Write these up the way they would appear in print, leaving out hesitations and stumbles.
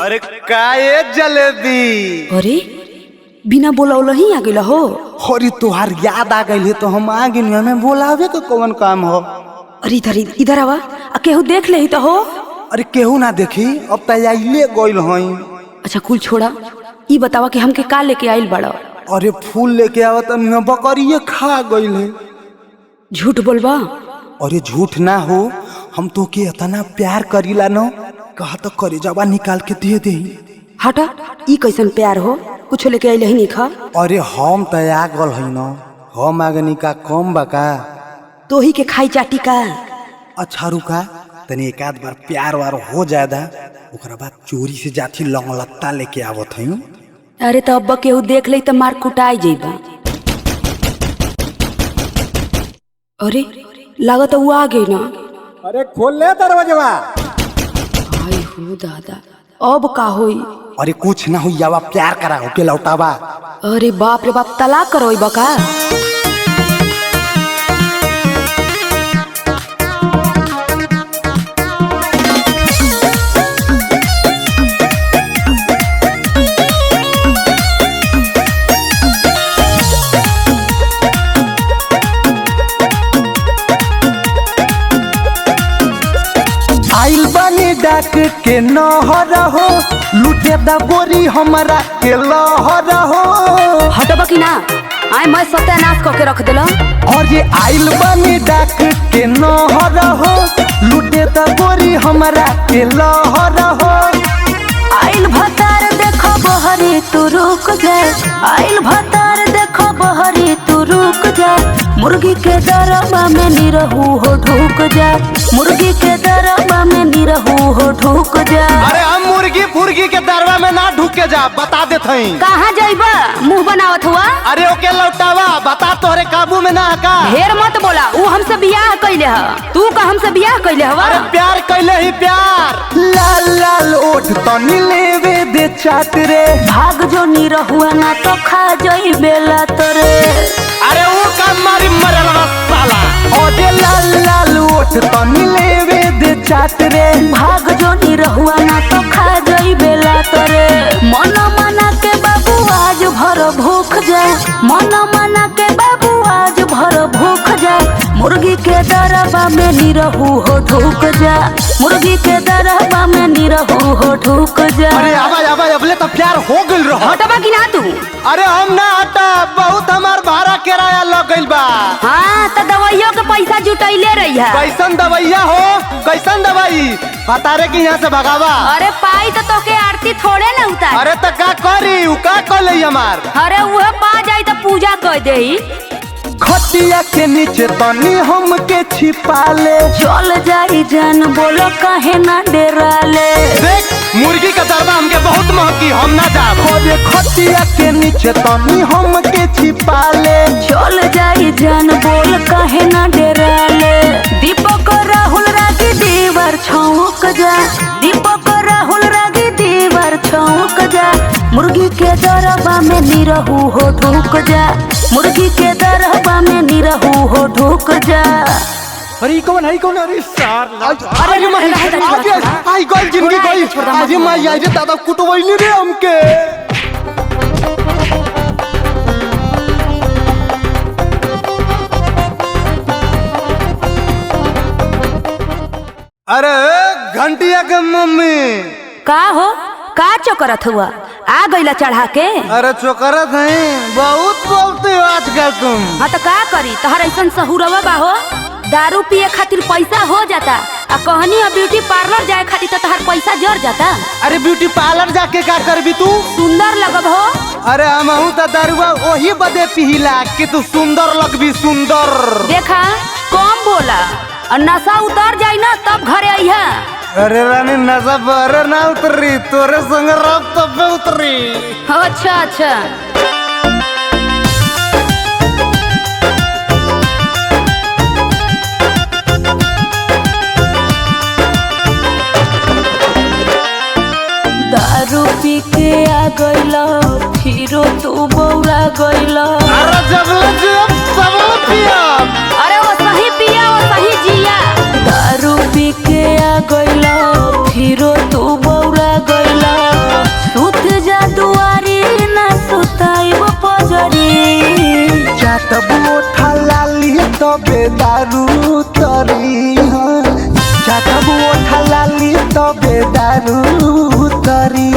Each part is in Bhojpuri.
अरे काए जलेबी। अरे बिना बोला ही आ गइल हो। अरे तुहार याद आ गई तो हम आ गए। हमें बोलावे के कौन काम हो। अरे इधर आवा केहू देख ले तो हो। अरे केहू ना देखी अब तैयार गइल हई। अच्छा कुल छोड़ा ई बतावा कि हमके का लेके आइल बड़ा। अरे फूल लेके आवत बकरिए खा गइल है। झूठ बोलबा। अरे झूठ ना हो, हम तो के इतना प्यार करीला न कहा तो करे जबा निकाल के दे दे। हटा ई कैसन प्यार हो, कुछ लेके आइल ही नहीं खा। अरे हम तो आ गल है न, हम आगनी का कम बका तो ही के खाई चाटी का। अच्छा रुका तनी एक आध बार प्यार वार हो जाएदा, ओकरा बाद चोरी से जाती लंगलत्ता लेके आवत हई। अरे तो अब केहू देख ले तो मार कुटाई जेबा। अरे लागत वो आ गई ना। अरे खोल ले दरवाजा। हाय हो दादा अब का होई। अरे कुछ ना हुई, आवा प्यार करा होके लौटावा। अरे बाप रे बाप तलाक करोई बका। आइल बनी डाक के नहर हो, लुटे दा गोरी हमारा के लहर हो। हटबा की ना आय मैं सत्यानाश करके रख दिल। और ये आइल बनी डाक के नहर हो, लुटे दा गोरी हमारा के लहर हो। आइल भतार देखो बहरी तू रुक जा, आइल भतार देखो बहरी तू रुक जा। मुर्गी के दरबा में निरहू हो ढूक जा, मुर्गी के दरबा में निरहू हो ढूक जा। अरे हम मुर्गी फुर्गी के दरबा में ना ढूके जा, बता देत हई। कहाँ जाइबा मुंह बनावत हुआ। अरे ओके लौटावा, बता तोहरे काबू में ना का। ढेर मत बोला, वो हमसे बियाह कैले ह, तू का हमसे बियाह कैले हवा। अरे प्यार कैले ही प्यार। लाल लाल ओठ तनी लेवे दे चाट रे। भाग जो निरहुआ ना तो खा जाई बेला तोरे। अरे वो काम मारी मरलवा साला। ओदे लाल लाल ओठ तनी लेवे दे चाट रे। भाग जो निरहुआ ना तो खा जाई बेला तोरे। मन मना के बाबू आज भर भूख जा, मन मना के बाबू आज भर भूख जा। मुर्गी के दरबा में निरहू हो ढूक जा, मुर्गी के दरबा में निरहू हो ढूक जा। अरे आवा आवा अबले तो प्यार हो गइल रहा। हटबा की ना तू। अरे हम ना हटा, बहुत हमार भाड़ा किराया लग गइल बा। हाँ तो दवाइयों के पैसा जुटैले रही है। कैसन दवाइया हो, कैसन दवाई बता रे कि यहाँ से भगावा। अरे पाई तो तोके आरती थोड़े न उतार। अरे तो का करी, उ का कर लई हमार। अरे वह पा जाई तो पूजा कर देई। खटिया के नीचे तनी हम के छिपा ले। चल जाई जान बोलो काहे ना डेरा ले। देख मुर्गी का दरबा हमके बहुत महकी, हम ना जाब। अरे खटिया के नीचे तनी हम के छिपा ले। चल जाई जान बोल काहे ना डेरा ले। दीपक राहुल रागी दीवार छौक जा, दीपक राहुल रागी दीवार छौक जा। मुर्गी के दरबा में निरहू हो ढूक जा, मुर्गी के दरबा में निरहू हो ढूक जा। अरे कौन है कौन। अरे सार अरे माई आई गई जिंदगी गई। अरे माई आई रे दादा कुटवैली रे हमके। अरे घंटिया के मम्मी का हो, का चोकरत हुआ आ गईला चढ़ा के। अरे चोकरत नहीं, बहुत बोलते हो आजकल तुम। हाँ तो का करी, तहर ऐसा सहूरवा बा हो। दारू पिए खातिर पैसा हो जाता, आ कहनी ब्यूटी पार्लर जाए खातिर तो तहर पैसा जर जाता। अरे ब्यूटी पार्लर जाके क्या करबी तू। सुंदर लगब हो। अरे हम तो दारुआ वही बदे पिहिला कि तू सुंदर लगबी सुंदर। देखा कम बोला, और नशा उतर जाई ना तब घरे आइहा। अरे रानी नशा बरे ना उतरी, तोरे संग रब तब पे उतरी। अच्छा अच्छा दारू पी के आ गईला, फिरो तू बौरा गईला। अरे जब सब पिया। अरे वो सही पिया वो सही जिया। दारू पी के आ गईला, फिरो तू बौरा गईला। दारू तरी चाटब ओठा लाली तबे दारू तरी।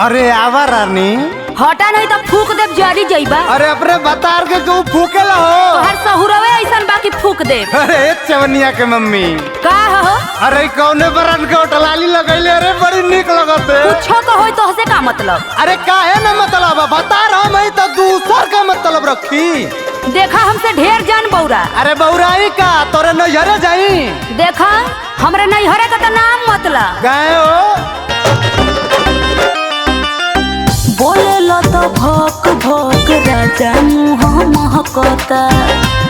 अरे आवा रानी हटा नहीं तो फूक देव जरी जइबा। अरे अपने बतार के क्यों फूकेला हो? तोहर सहुरवे ऐसन बाकी फूक दे। अरे चवनिया के मम्मी का हो? अरे कौने बरन के ओठलाली लगैले? अरे बड़ी निक लगते। कुछो तो होई तो से का मतलब? अरे काहे न मतलब बता रहा मैं तो दूसर का मतलब रखी। देखा हमसे ढेर जान बौरा। अरे बौराई का तोरे नैहरे जाई। देखा हमरे नैहरे का तो नाम मतलब गए हो बोले लो तो भोक भोक राजा मुँह महकता।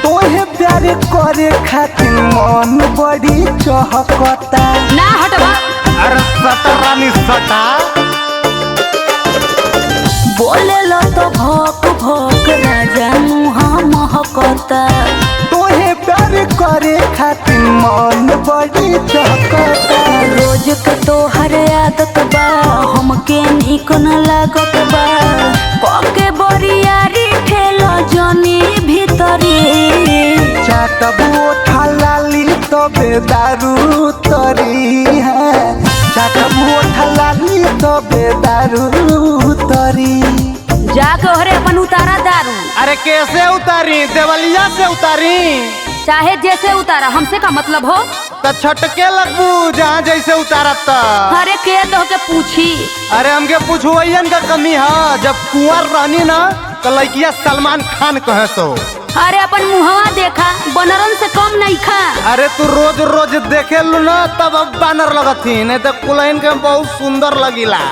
तोहे प्यार करे खातिर मन बड़ी चहकता। ना हटवा। अरे सटा रानी सटा। बोले लो तो भोक भोक राजा मुँह महकता। तोहे प्यार करे खातिर मन बड़ी चहकता। रोज के तोहर आदत बा हमके निक न लागत बा। पके बरियारी ठेलो जनी भीतरी। चाटब ओठा लाली तबे दारू तरी है। चाटब ओठा लाली तबे दारू तरी। जाके ओहरे अपन उतारा दारू। अरे कैसे उतारी? देवलिया से उतारी चाहे जैसे उतारा हमसे का मतलब हो? तो छटके लगबू जहाँ जैसे उतारत। अरे के तो के पूछी। अरे हमके पूछुअन का कमी है। जब कुंवर रहनी ना तो लड़किया सलमान खान कहे सो। अरे अपन मुहवा देखा बनरन से कम नहीं खा। अरे तू रोज रोज देखे लू ना तब अब बानर लगती नहीं तो कुलैन के बहुत सुंदर लगिला।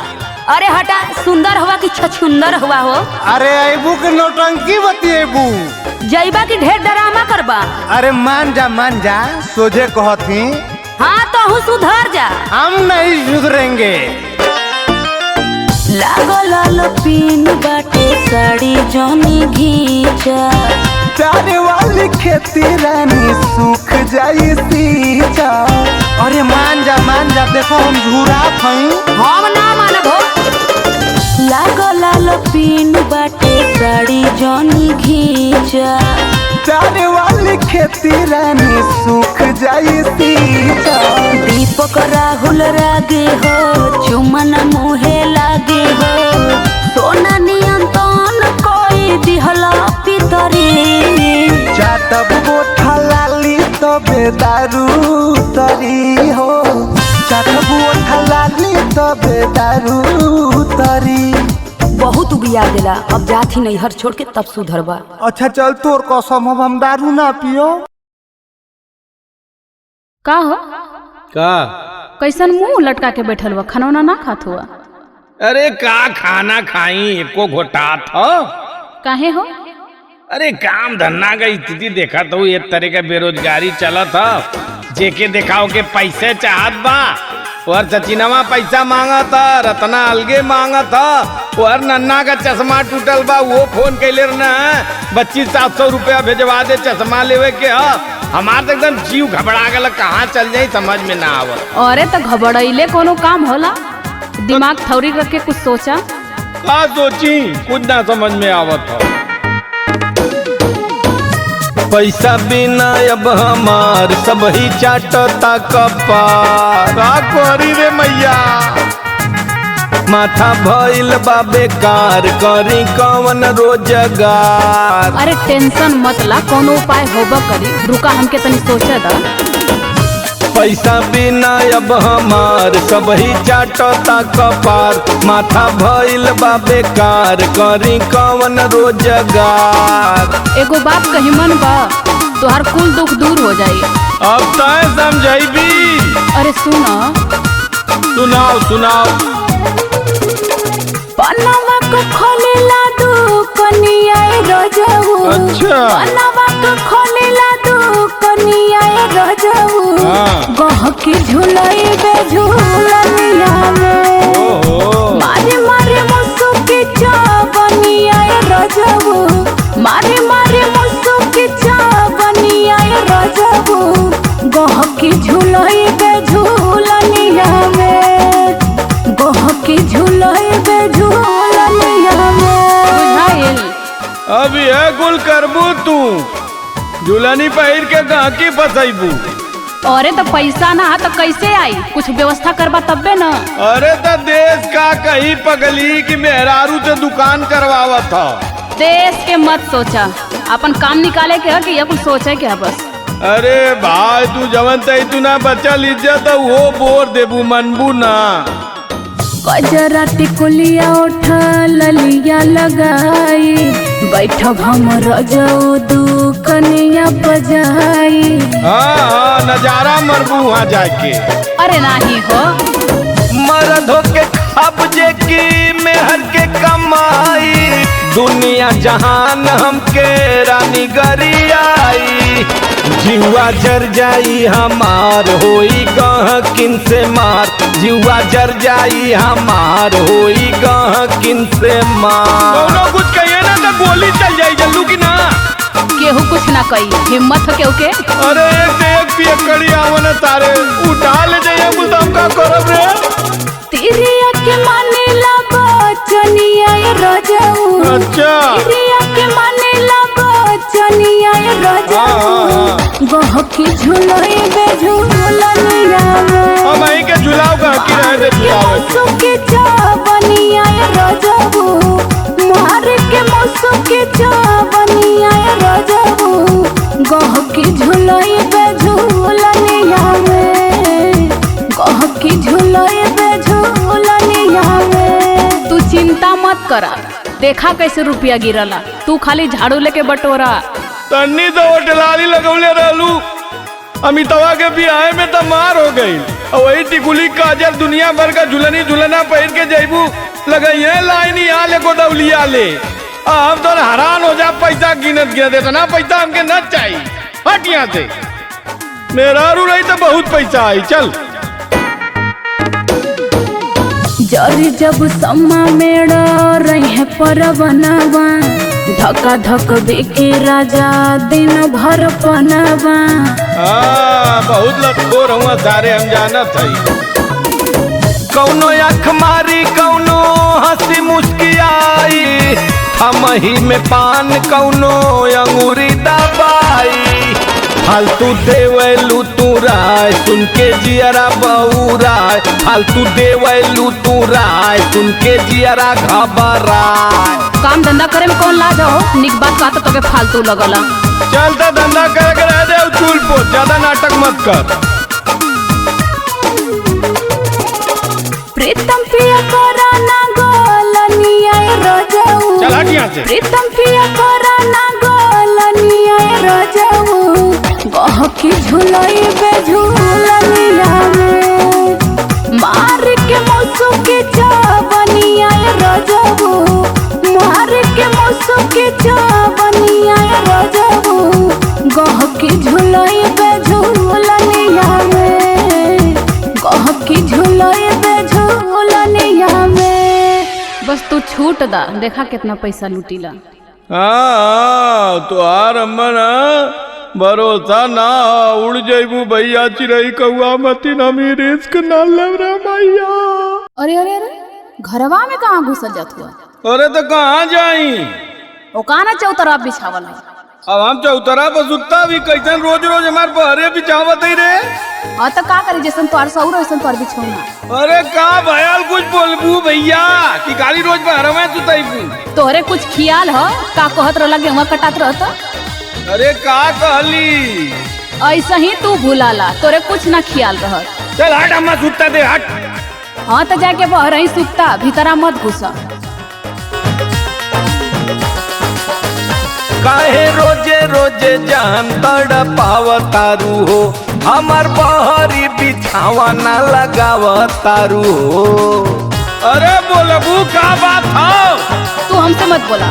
अरे हटा सुंदर हुआ कि छछुंदर हुआ हो? अरे अबू के नौटंकी बती अबू जइबा की ढेर डरामा करबा। अरे मान जा सोझे कहती। हाँ तो हूँ सुधर जा। हम नहीं सुधरेंगे। लागो लाल पीन बाटे साड़ी जोनी घीचा। प्यारे वाली खेती रानी सूख जाई सींचा। अरे मान जा देखो हम झूरा थई। हम ना मानबो। लागो लाल पीन बाटे साड़ी जोनी घीचा। प्यारे वाली खेती रानी सूख जाई सींचा। दीपक राहुल रागे हो चुमन मुहे लागे हो। सोना नियंत्रण कोई दिहला पितरी। चाटब ओठा लाली तबे दारू तरी हो। चाटब ओठा लाली तबे दारू तरी। बहुत उबिया देला अब जाती नैहर छोड़ के तब सुधरबा। अच्छा चल तोर कसम हम दारू ना पियो। का हो? का कैसन मुंह लटका के बैठल हुआ? खाना ना खात हुआ? अरे का खाना खाई एको घोटात हो। काहे हो? अरे काम धंधा का स्थिति देखा तो ये तरह का बेरोजगारी चलत हो। जेके देखाओ के पैसे चाहत बा और सचिनवा पैसा मांगत ह, रतना अलगे मांगत ह। और नन्ना का चश्मा टूटल बा वो फोन कैले न 2500 रुपया भेजवा दे चश्मा लेवे के ह। हमार तो एकदम जीव घबरा गल कहाँ चल जाई समझ में ना आवत। अरे तो घबराइले कोनो काम होला? दिमाग थौरी रख के कुछ सोचा। का सोची कुछ ना समझ में आवत हो। पैसा बिना अब हमार सब ही चाटता कपार। का करी रे मैया माथा भइल बा बेकार करी कवन रोजगार। अरे टेंशन मत ला कोनो उपाय होबा करी। रुका हमके तनी सोचे दा। पैसा बिना अब हमार सब ही चाटता कपार। माथा भइल बा बेकार करी कवन रोजगार। एगो बाप कही मन बा तोहार कुल दुख दूर हो जाई। अब तय समझाइबी। अरे सुना सुनाओ। पन्नावा को खोलेला दू कनिया रजऊ। अच्छा पन्नावा को खोलेला दू कनिया रजऊ। गहकी झुलाई बे झूलनिया में। मारे मारे मुसुकी चावनिया रजऊ। मारे मारे मुसुकी चावनिया रजऊ। गहकी झुलाई बे झूलनिया में। गहकी झुलाई बे झूलनिया में। बुझाइल? अब यह गुल करबू तू दुल्हनी पहिर के गांकी फसैबू। अरे तो पैसा ना तो कैसे आई, कुछ व्यवस्था करबा तब्बे न। अरे तो देश का कहीं पगली की मेहरारू से दुकान करवावत था। देश के मत सोचा, अपन काम निकाले के है कि ये कुछ सोचे के है बस। अरे भाई तू जवन तई तू ना बचल इज्जत वो बोर देबू मनबू ना। गजरा टिकुलिया उठा ललिया लगाई, बैठब हम रजऊ दुकनिया बजाई। हाँ नजारा मरबू वहाँ जाके। अरे नहीं हो मर्द होके खबजे की मेहर के कमाई, दुनिया जहान हमके रानी गरियाई। जीवा जर जाई हमार होई गहकिन से मार, जीवा जर जाई हमार होई गहकिन से मार। कौनो कुछ कहिए ना तो गोली चल जाई जल्लू की ना। केहू कुछ ना कही, हिम्मत हो केहू के। अरे एक से एक पियकड़ी आवना तारे उठा ले जाइए बुलदम का करब रे। तिरिया के माने लगो चनिया रजऊ। अच्छा तिरिया के माने लगो चनिया रजऊ, गहकी झुलई बे झुलनिया में। हम आई के झुलाओ का की रहे दे झुलाओ। के चावनिया रजऊ, मार के मौसू के चावनिया रजऊ, गहकी झुलई बे झुलनिया में। गहकी झुलई बे झुलनिया में। तू चिंता मत करा, देखा कैसे रुपया गिरला, तू खाली झाड़ू लेके बटोरा। तन्नी तो होटलाली लगौले रहलू, अमितवा के बियाह में तो मार हो गई। और वही टिकुली काजल दुनिया भर का झुलनी झुलना पहिर के जैबू लगाइए लाइन यहाँ ले गोदौलिया ले। हम तो हैरान हो जा पैसा गिनत गिनत देता ना, पैसा हमके न चाहिए। हट यहाँ से, मेरा रू रही तो बहुत पैसा आई। चल जरी जब सम्मा मेड़ा रहे पर बनवा, धक्का धक बेके राजा दिन भर पनवा। बहुत लखोर हुआ सारे हम जानत हई। कौनो आँख मारी कौनो हंसी मुस्कियाई, हम ही में पान कौनो अंगूरी दबाई। फालतू देवलू तू राय सुन के जियरा बउराय, फालतू देवलू तू राय सुन के जियरा घबराय। काम धंधा करे में कौन लाज हो, निक बात बात तो के फालतू लगला। चल तो धंधा करे के रह दे चूल पो, ज्यादा नाटक मत कर। प्रीतम पिया करा ना गोलनिया रजऊ। चल हट यहाँ से। प्रीतम पिया करा ना गोलनिया रजऊ, गहकी झुलई बे झुलनिया में। मार के मौसू के चावनिया रजऊ, मार के मौसू के चावनिया रजऊ, गहकी झुलई बे झुलनिया में। गहकी झुलई बे झुलनिया में। बस तू छूट दा, देखा कितना पैसा लूटीला। हाँ तुहार अम्मा ना भरोसा ना उड़ जाइबू भैया चिरई कौआ मती ना मी रिस्क ना लेव रे भैया। अरे अरे अरे घरवा में कहाँ घुसल जात हुआ? अरे तो कहाँ जाई, वो कहाँ ना चौतरा बिछावल है। अब हम चौतरा पर सुत्ता भी कैसन रोज रोज हमारे बहरे बिछावत ही रे। हाँ तो का करे, जैसन तोर सौर वैसन तोर बिछौना। अरे का भयाल कुछ बोलबू भैया कि गाली रोज बहरा में सुताईबू। तोहरे कुछ खियाल हो का कहत रहला गेहूं कटात रहता। अरे का कहली, ऐसा ही तू भूलाला, तोरे कुछ ना खियाल रहत। चल हट अम्मा सुत्ता दे हट। हाँ तो जाके बहर ही सुता, भीतरा मत घुसा। काहे रोजे रोजे जान तड़पावतारू हो, हमार बहरी बिछावा ना लगावतारू हो। अरे बोलबू का बात हो, तू हमसे मत बोला।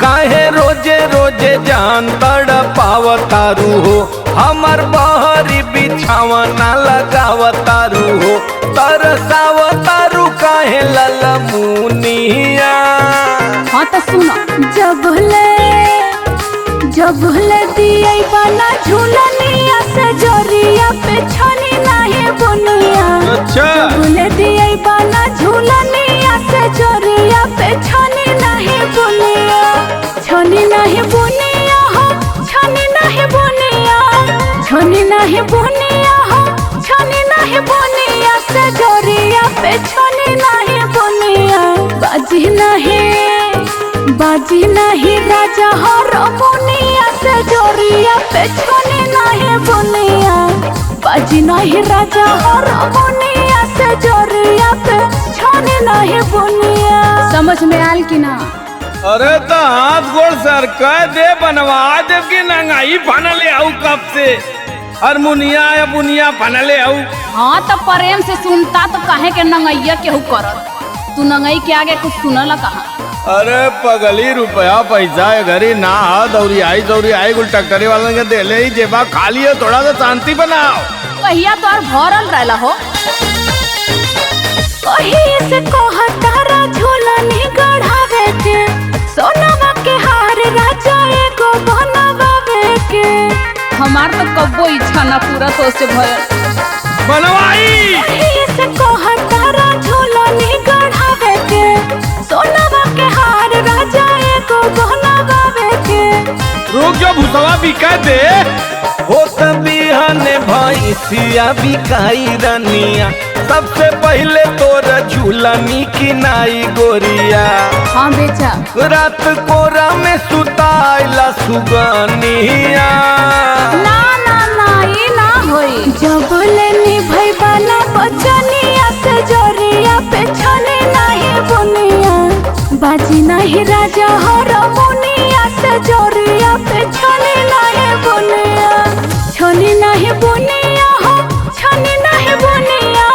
काहे रोजे रोजे जान तड़पावतारू हो, हमार बहरी बिछावा ना लगावतारू हो। तरसावतारू काहे ललमुनिया। हाँ तो सुनो, जब ले दिया बना झूलनिया से जोरिया पे छनी नहीं बुनिया। अच्छा जब ले दिया बना झूलनिया से जोरिया पे छनी नहीं बुनिया। छनी नहीं बुनिया हो, छनी नहीं छनी नहीं बुनिया हो, छनी नहीं बुनिया से जोरिया पे छनी नहीं बुनिया। बाजी नहीं राजा हो रमुनिया से जोरिया पे छनी नहीं बुनिया। बाजी नहीं राजा हो रमुनिया से जोरिया पे छनी नहीं बुनिया। समझ में आल कि ना? अरे तो हाथ गोड़ सर कह दे बनवा देव की नंगाई फनले आऊ कब से हारमोनिया या बुनिया फनले आऊ। हाँ तो प्रेम से सुनता तो काहे के नंगैया केहू करत। तू नंगई के आगे कुछ सुनला कहा? अरे पगली रुपया पैसा घरी ना दौरी आई गुल टक्करी वाले के दे ले जेबा खाली है, थोड़ा सा शांति बनाओ। कहिया तो और भरल रहला हो। कहीं से कोहा तारा झूला नहीं गढ़ावे के, सोनावा के हार राजा एगो बनवावे के। हमार तो कब्बो इच्छा ना पूरा तो से भयल बनवाई। कहीं से कोहा तारा झूला नहीं गढ़ावे के, सोनावा के हार राजा एगो बनवावे के। रुक जो भूसवा बिका दे हो बिहाने भैंसिया बिकाई रनिया, सबसे पहले तोरा झूलनी की नाई गोरिया। हाँ बेचा रात कोरा में सुताइला सुगनिया। ना ना ना ये ना होई। जब लेनी भाई बाला बचनिया से जोरिया पे छने नहीं बुनिया। बाजी नहीं राजा हो रमुनिया से जोरिया पे छने नहीं बुनिया। छनी नहीं बुनिया हो, छनी नहीं बुनिया।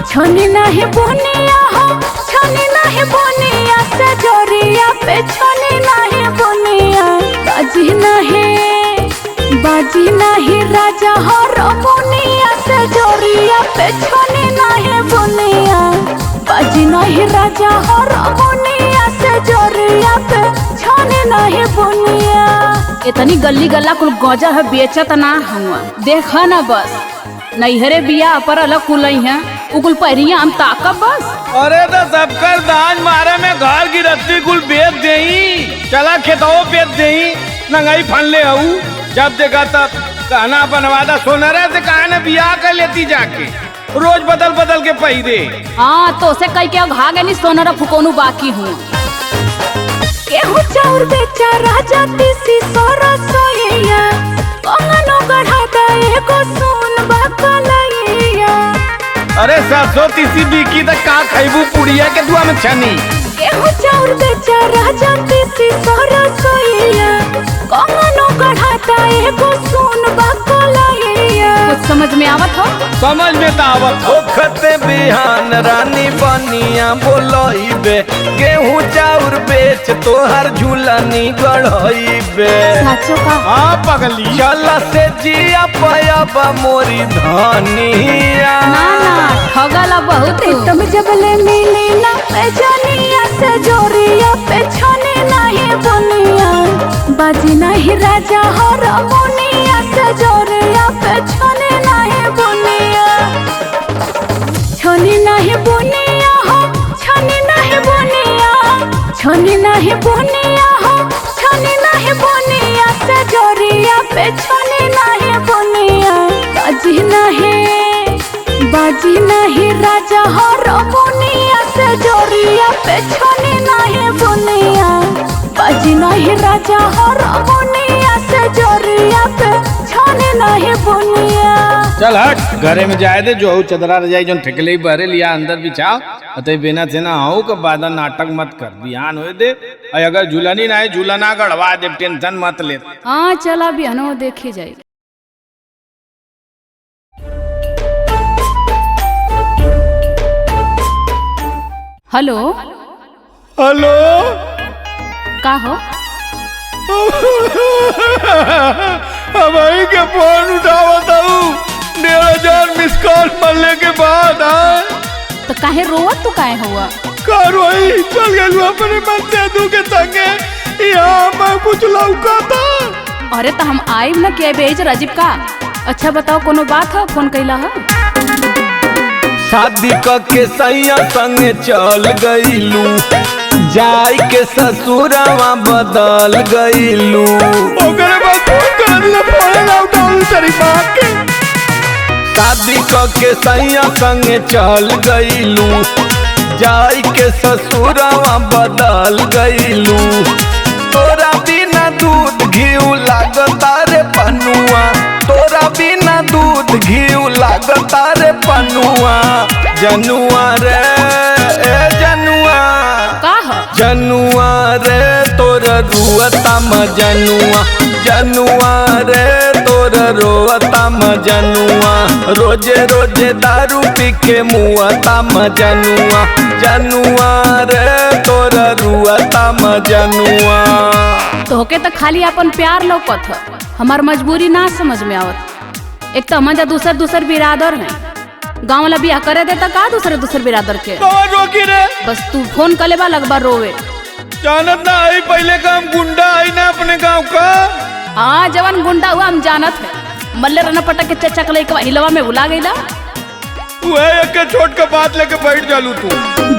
छनी नहीं बुनिया हो, छनी नहीं बुनिया से जोरिया पे छनी नहीं बुनिया। बाजी नहीं राजा हो रमुनिया से जोरिया पे छनी नहीं बुनिया। बाजी नहीं राजा हो रमुनिया से जोरिया पे छनी नहीं बुनिया। इतनी गली गला कुल गौजा है बेचत ना हुआ। देखा ना बस नैहरे बिया पर अलग कुलई है उकुल पहिरिया हम ताकब बस। अरे तो सबकर दान मारे में घर की रत्ती कुल बेच देई, चला खेतों बेच देई, नंगाई फन ले आऊ। जब देखा तब कहना बनवादा सोनरा से कहा ना बिया कर लेती जाके, रोज बदल बदल के पहिरे। हाँ तो से कई के घा गनी सोनरा फुकोनु बाकी हूँ। केहू चाउर बेचा राजा तीसी सोरा सोइया, कंगनो गढ़ाता एगो सुन बकलैया। अरे 730 बिकी तक का खैबू पुड़िया के दुआ में छनी। केहू चाउर बेचा राजा तीसी सोरा सोइया, कंगनो गढ़ाता एगो सुन बकलैया। कुछ समझ में आवत हो? समझ में तो आवत हो। खते बिहान रानी बनिया बोलइबे, गेहूं चाउर बेच तोहर झूलनी गढ़इबे। साचो का? हाँ पगली चला से जिया पयब मोरी धनिया। ना ना ठगला बहुत। तुम जब ले मिली ना पैजनिया से जोरिया पे छने नहीं बुनिया। बाजी नहीं राजा हो रमुनिया से जोरिया पे छने नहीं बुनिया। छनी नहीं बुनिया हो, छनी नहीं बुनिया। छनी नहीं बुनिया हो, छनी नहीं बुनिया से जोरिया पे छनी नहीं बुनिया। बाजी नहीं राजा हो रमुनिया से जोरिया पे छनी नहीं बुनिया। बाजी नहीं राजा हो रमुनिया से जोरिया पे छनी नहीं बुनिया। चल हट घरे में जाए दे, जो चदरा रजाई जो ठेकले बहरे लिया अंदर बिछाओ। अतः बिना से ना हो के बाद नाटक मत कर, बिहान हो दे। अगर झूलनी ना है झूलना गड़वा दे, टेंशन मत ले। हाँ चला बिहानो देखी जाए। हेलो हेलो का हो? भाई के फोन उठावत हूँ, 1500 मिस कॉल मरने के बाद। तो काहे रोवत तू काहे हुआ? कारवाई चल गई अपने मन से दू के संगे, यहाँ मैं कुछ लौका था। अरे तो हम आइब न के बेच राजीव का। अच्छा बताओ कोनो बात है, फोन कैला है? शादी के सैया संगे चल गईलू, जाई के ससुरवा बदल गईलू। शादी के सैया संगे चल गईलू, जाई के ससुरवा बदल गईलू। तोरा बिना दूध घीव लागता रे पनुआ, तोरा बिना दूध घीव लागता रे पनुआ। जनुआ रे ए जनुआ, जनुआ रे तोर रुअता मजनुआ, जनुआ रे तोर रोअता मजनुआ। रोजे रोजे दारू पी के मुआता मजनुआ, जनुआ रे तोर रुअता मजनुआ। तोहके तो खाली अपन प्यार लौकत ह, हमार मजबूरी ना समझ में आवत। एक तो मजा दूसर बिरादर है, गाँव वाला बियाह करे देता का दूसरे बिरादर के। रोकी रे बस तू फोन कले बा लगभग रोवे। जानत ना आई पहले का हम गुंडा आई ना अपने गांव का। हाँ जवान गुंडा हुआ हम जानत है। मल्ले रना पटक के चचा कले के हिलवा में भुला गईला। वह एक छोट का बात लेके बैठ जालू तू।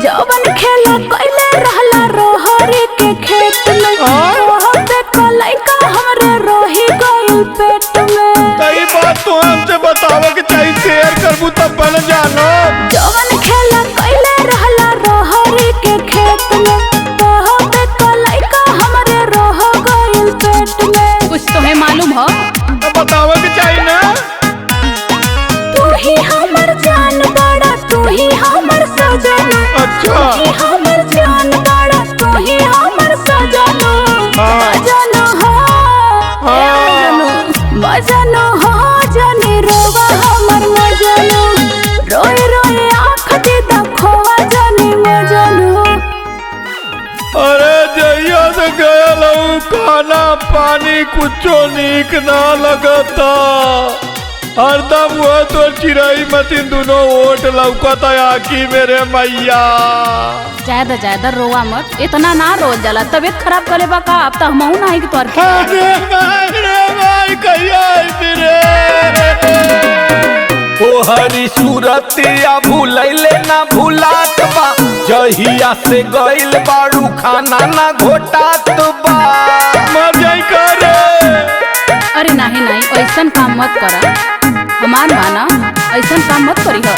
जवन खेला कइले रहला रोहरी के खेत में, ओहते कलाई का हमरे रोही गइल पेट में। कई बात तो हमसे बतावा कि चाहिए शेयर करबू तब बन जानो। जवन खेला कइले रहला रोहरी के खेत में, ओहते कलाई का हमरे रोह गइल पेट में। कुछ तो है मालूम हो, तो बतावा कि चाहिए ना। तू ही हमर जान बड़ा, तू ही हमर सजना। अच्छा तू ही हमर जान बड़ा, तू ही हमर सजना। मजनू हो मजनू हो जनी रोवा हमर मजनू। रोए रोए आँख दी खोवा जनी मजनू। अरे जइया से गया लऊ खाना पानी कुछो नीक ना लगता। हरदम हुआ तो चिराई मतीन दोनों ओट लौकता आखी मेरे मैया। ज्यादा रोवा मत, इतना ना रोज जाला, तबीयत खराब करे बा का। अब तो हमहू ना है कि तोर अरे भाई कहिया मेरे ओ हरी सूरतिया भूलैले ना भूलात बा। जहिया से गइल बाड़ू खाना ना घोटात बा। मर जाई करे। अरे नहीं ऐसन काम मत करा, हमार माना ऐसन काम मत करी हो।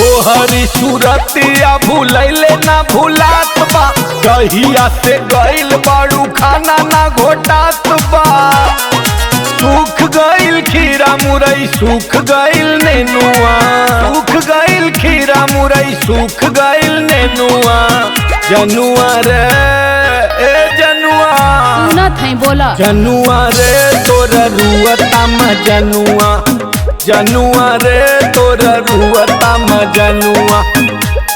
ओ हरी सूरतिया भूलैले ना भूलात बा। जहिया से गइल बाड़ू खाना ना घोटात बा। सूख गइल खीरा मुरई सूख गइल नेनुआ, सूख गइल खीरा मुरई सूख गइल नेनुआ। जनुआ रे ए जनुआ, सुनत है बोला। जनुआ रे तोरा रुअता मजनुआ, जनुआ रे तोरा रुअता मजनुआ।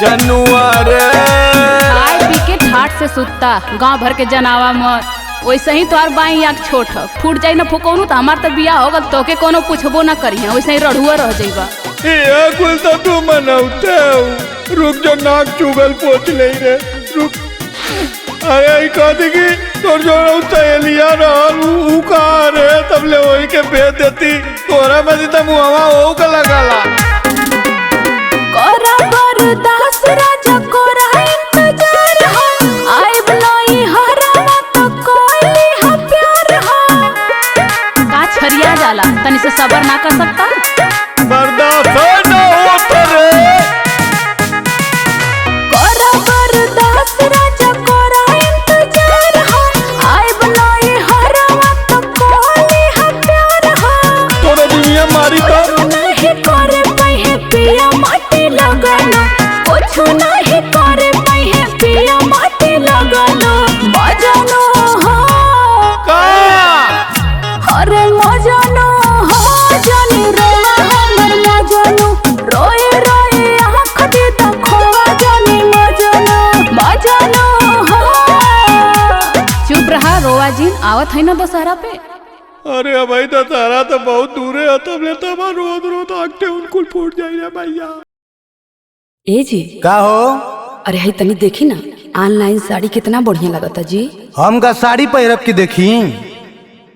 जनुआ रे खाए पी के ठाट से सुतता, गांव भर के जनावा मत। वैसे ही तोहार बाई आँख छोट ह, फूट जाई ना फुकौनू तो हमार तो बियाह होगा, तोके कोनो पूछबो ना करी। वैसे ही रढ़ुआ रह जाइबा। ये कुल तो तू मनौते हो। रुक जो नाक चुगल पोछ ले रे रुक। अरे कह देगी तोर जो सहेलिया रहल ऊ कहाँ रे, तब ले वही के भेज देती। तोरा में तो मुहवा हो का लगाला। कोरा बरदास राजा कोरा इंतजार हो। आइब नई हरवा तो कोइली हा प्यार हो। का छरिया जाला, तनी से सबर ना कर सकता। बर्दाश्त ना हो तेरे। कोरा बरदास राजा कोरा इंतजार हो। आइब नई हरवा तो कोइली हा प्यार हो। तोरा दुनिया मारी तो नहीं करे पहे पिया माटी लगाना, कुछ नहीं करे पहे पिया माटी लगाना। मजनू हो का अरे मजनू हो जनी रोवा हमर मजनू। रोए रोए आँख दी खोवा जनी मजनू। मजनू हो चुप रहा रोवा जी, आवत है ना दशहरा पे। अरे भाई तो तारा तो बहुत दूर है, तब ले तब रोज आगते उनकुल फूट जाई रे भैया। ए जी का हो? अरे है तनी देखी ना ऑनलाइन साड़ी कितना बढ़िया लगता जी। हम का साड़ी पहिरब की देखी।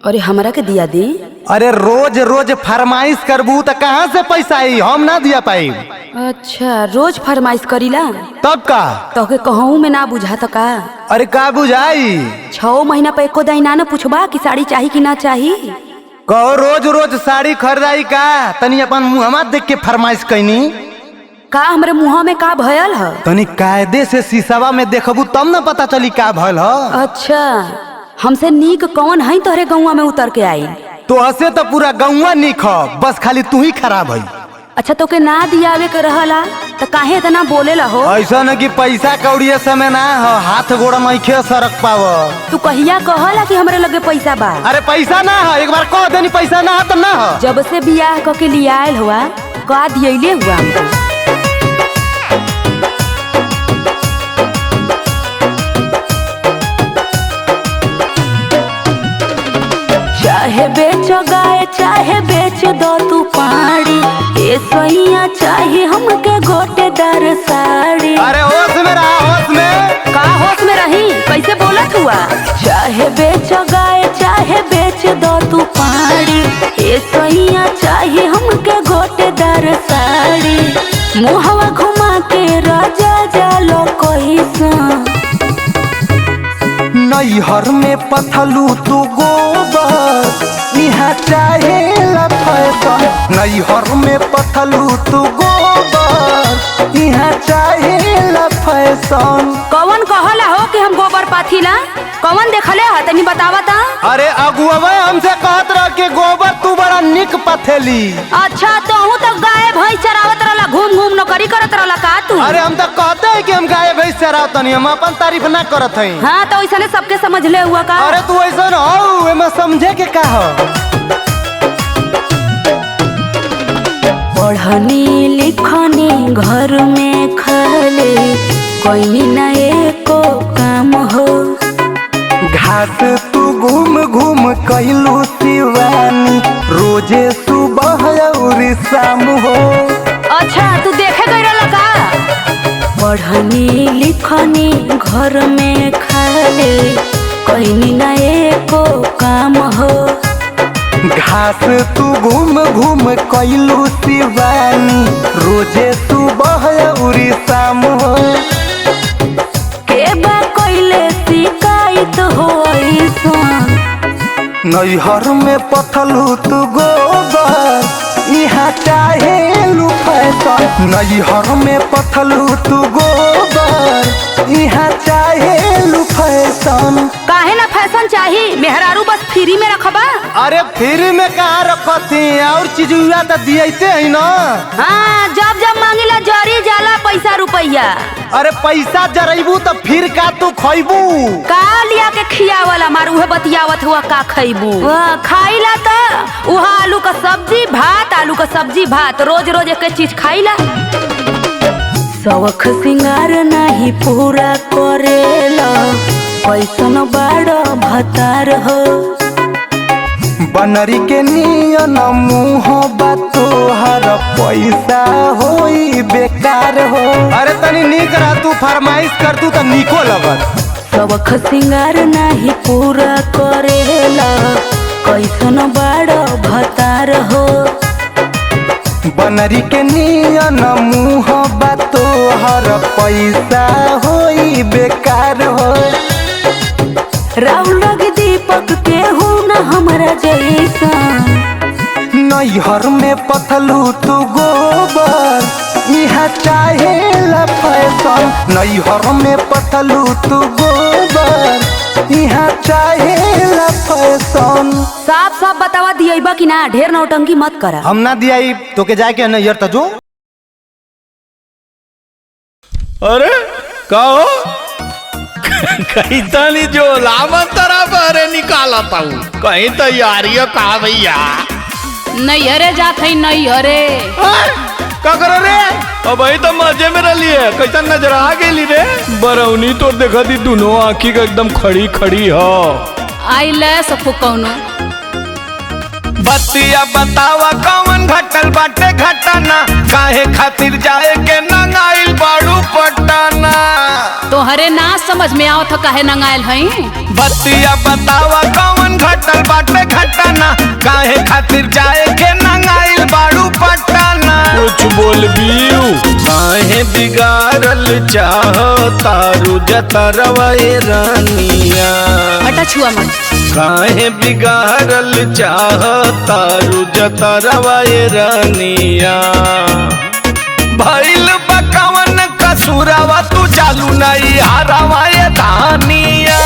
अरे हमरा के दिया दी। अरे रोज रोज फरमाइश करबू तो कहाँ से पैसा आई, हम ना दिया पाई। अच्छा रोज फरमाइश करीला तब का तोके कहूँ में ना बुझा तो का। अरे का बुझाई 6 महीना पे एको दाई ना पूछबा कि साड़ी चाही कि ना चाही। कहो रोज रोज साड़ी खरीदाई का, तनी अपन मुहम्मद देख के फरमाइश कैनी। का हमरे मुँह में का भयल ह। तनी कायदे से शीशवा में देखबू तब न पता चली का भयल ह। अच्छा हमसे नीक कौन है तोहरे गौवा में उतर के आई। तो हसे तो पूरा गौवा निक ह, बस खाली तू ही खराब है। अच्छा तोके ना दियावे के रहला तो काहे इतना बोलेला हो। ऐसा न कि पैसा कौड़िया समय ना हो, हाथ गोड़ मैखे सरक पाव। तू कहिया कहला कि हमरे लगे पैसा बा। अरे पैसा ना है, एक बार कह देनी पैसा ना है तो ना है। जब से बियाह क के लिए आयल हुआ का दियले हुआ हमको। चाहे बेचो गाय चाहे बेच दो तू पाड़ी, ए सैया चाहे हमके गोटेदार साड़ी। अरे होश में रहा, होश में का होश में रही कैसे बोलत हुआ। चाहे बेचो गाय चाहे बेच दो तू पाड़ी, ए सैया चाहे हमके गोटेदार साड़ी। मुहवा घुमा के राजा जालो कैसा। नैहर में पथलू तू गोबर, यहाँ चाहे फैशन। नैहर में पथलू तू गोबर, यहाँ चाहे फैशन। कौन कहला हो कि हम गोबर पाथीला, कौन देखले ह तनी बतावा ता। अरे अगुआ हमसे कहत रह के गोबर तू बड़ा निक पथेली। अच्छा तो हूँ तो गाय भैंस चरावत रहला, घूम घूम नौकरी करत रहला का तू। अरे हम तो कहते हैं कि हम गाय भैंस चरावतनी, हम अपन तारीफ ना करत हई। हाँ तो ऐसा सबके समझ ले हुआ का। अरे तू ऐसा हो एमे समझे के का हो। पढ़नी लिखनी घर में खाले कोई न एको काम हो। घास तू घूम घूम कैलू शिवानी, रोजे सुबह और शाम हो। अच्छा तू देखे गई रहला का। पढ़नी लिखनी घर में खाले कोई न एको काम हो। घास तू घूम घूम कैलू शिवानी, रोजे सुबह और शाम हो। के बा कोइले शिकायत हो ऐसन। नैहर में पथलू तू गोबर, यहाँ चाहे लू फैशन। नैहर में पथलू तू गोबर, यहाँ चाहे लू फैशन। काहे ना फैशन चाहिए, मेहरारू बस फ्री में रखबा। अरे फ्री में कहाँ रखती, और चीज तो दियते है ना। हाँ जब जब मांगिला जरी जाला पैसा रुपया। अरे पैसा जरेबू तो फिर का तू खैबू। का लिया के खियावला मार उहे बतियावत हुआ का खैबू। खाइला तो उहा आलू का सब्जी भात, आलू का सब्जी भात, रोज रोज एक चीज खाइला। शौख सिंगार नहीं पूरा करेला, पैसन बड़ा भतार हो। बनरी के नियन मुँह तोहर पैसा होई बेकार हो। अरे तनी निक रह, तू फरमाइश कर तू तो निको लगत। शौख सिंगार नहीं पूरा करेला, कैसन बड़ा भतार हो। बनरी के नियन मुँह तोहर पैसा होई बेकार हो। राहुल लग दीपक के हूँ न हमारा जैसा। नैहर में पथलू तू गोबर, यहाँ चाहे फैशन। नैहर में पथलू तू गोबर, यहाँ चाहे फैशन। साफ साफ बतावा दिया कि ना, ढेर नौटंकी मत करा। हम ना दिया तो के जाके नैहर तो जो। अरे का हो कहीं तनी जो लामन तरह बहरे निकालता हूँ, कहीं तैयारी का भैया। नैहरे जात है नैहरे। का करे रे, अब तो मजे में रहिए। कैसा नजर आ गई रे। बरौनी तो देखा दी दोनों आँखी का एकदम खड़ी खड़ी हो। आई ले सफो कौनो बतिया बतावा कौन घटल बाटे घटना, काहे खातिर जाए के नंगाइल बाड़ू पटना। तो तोहरे ना समझ में आओ तो काहे नंगायल हई। बतिया बतावा कौन घटल बाटे घटना, काहे खातिर जाए के नंगाइल बाड़ू पटना। कुछ बोल बियू काहे बिगाड़ल चाहतारू जतरवा ए रानिया। हटा छुआ मत। काहे बिगाड़ल चाहतारू जतरवा ए रानिया। भइल बकवन कसूरवा तू चालू नहीं हारवा ए धानिया।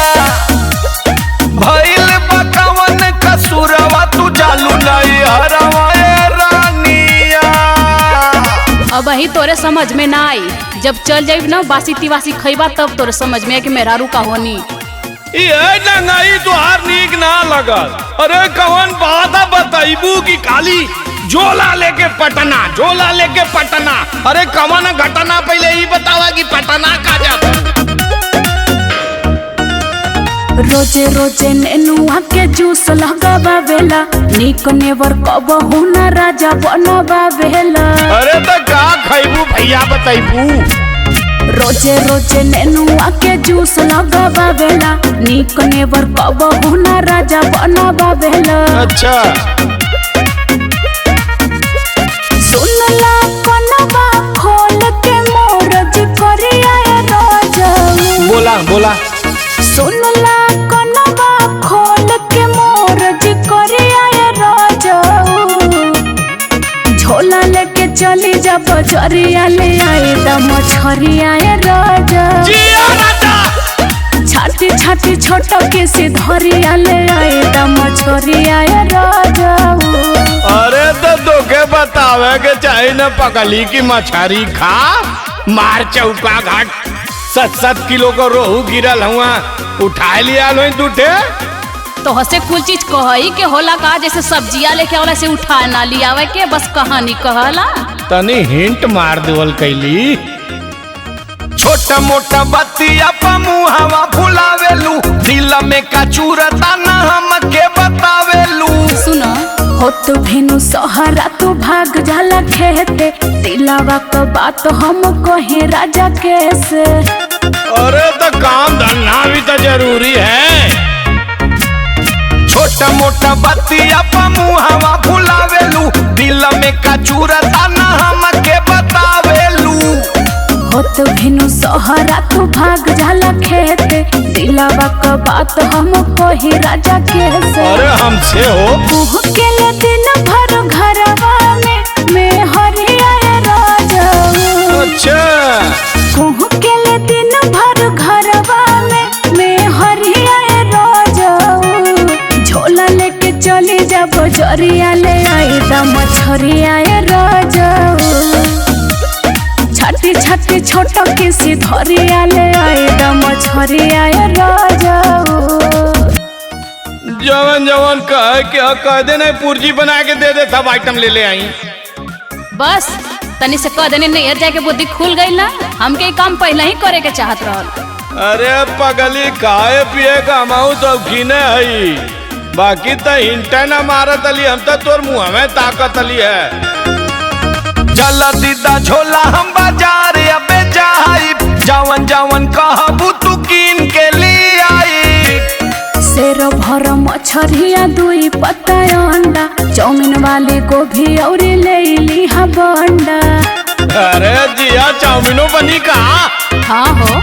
भइल बकवन कसूरवा तू चालू नहीं हारवा ए रानिया। अब ही तोरे समझ में ना आई, जब चल जाइब ना बासी तिवासी खइबा तब तोरे समझ में आई कि मेहरारू का होनी। ये नंगाई तुहार नीक ना लगल। अरे कौन बात बताइबू की खाली झोला लेके पटना, झोला लेके पटना। अरे कौन घटना पहले ही बतावा कि पटना का जाता। रोजे रोजे नेनुआ के जूस लगावा बेला, नीक नेवर कबहू ना राजा बनवा बेला। अरे तो का खइबू भैया बताइबू। रोजे रोजे नेनुआ के जूस लगावा बेला, नीक नेवर कबहू ना राजा बनवा बेला। अच्छा सुनला कनवा खोल के मोरज करिया राजा। बोला बोला। सुनला कनवा खोल के मोरज करिया राजा। झोला लेके चली जा बजरिया, ले आए दम छरिया राजा। छाती छाती छोट के सिधरिया, ले आए दम छरिया राजा। अरे तो दोके बतावे के चाहे न पकली की मछरी खा। मार चौका घाट 7-7 किलो को रोहू गिरल हुआ, उठा लिया लो दूठे। तो हसे कुल चीज कहई के होला का, जैसे सब्जियां लेके आवला से उठा ना लियावे के, बस कहानी कहला। तनी हिंट मार देवल कैली। छोटा मोटा बतिया पा मुहावा फुलावेलू, दिल में का चूरता ना हमके बतावेलू। सुनो हो तू भेनु सहारा तू भाग जाला खेते, दिलावा का बात हम कहे राजा कैसे। अरे तो काम धंधा भी तो जरूरी है। छोटा मोटा बतिया पा मुहावा फुलावेलू, दिल में का चूरता ना हमके बतावेलू। हो तू भेनु सहारा तू भाग जाला खेते, दिलावा का बात हम कहे राजा कैसे। अरे हमसे हो मुँह के ले दिन भर घरवा में हरिया राजा। अच्छा मुँह के ले दिन भर घरवा में हरिया राजा। झोला लेके चली जा बजरिया, ले आई दम छरिया राजा। छाती छाती छोट के सिधरिया, ले आई दम छरिया राजा। जवन जवन कह दे नहीं पुर्जी बना के दे दे, सब आइटम ले ले आई। बस तनी से कह देने नहीं जाए के बुद्धि खुल गई ना, हमके ये काम पहले ही करे के चाहत रहल। अरे पगली खाए पिए कमाऊ तो गिने हई, बाकी तो हिंटे न मारत अली, हम तो तोर मुँह में ताकत अली है। चला दीदा झोला हम बाजार अबे जाई, जवन जवन कहबू तू कीन के लिए आई। शेर भर मछरिया दुई पत्ता अंडा, चौमिन वाली गोभी और ले लिहा बंडा। अरे जिया चाउमीनो बनी का। हाँ हो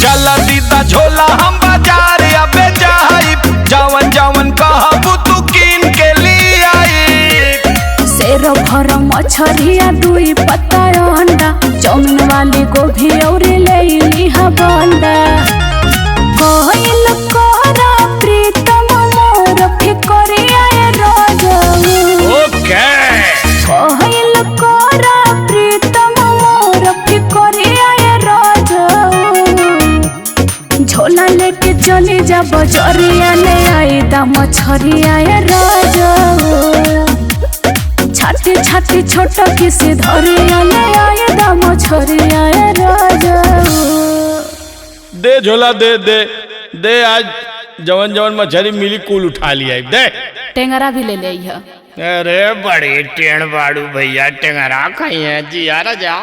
चला दीदा झोला हम बाजार अबे जाई, जवन जवन कहबू तू कीन के लिए आई। शेर भर मछरिया दुई पत्ता अंडा, चौमिन वाली गोभी और ले लिहा बंडा। कहल कोरा प्रीतम मोर फिकरिया राजा। ओके कहल कोरा प्रीतम मोर फिकरिया राजा। झोला लेके चली जा बजरिया, ले आई दम छरिया राजा। छाती छाती छोट की सिधरिया, ले आई दम छरिया राजा। दे झोला दे दे दे, आज जवन जवन मछली मिली कुल उठा लिया दे। टेंगरा भी ले ले आइह। अरे बड़े टेढ़ बाड़ू भैया, टेंगरा खाई है जी यार जा।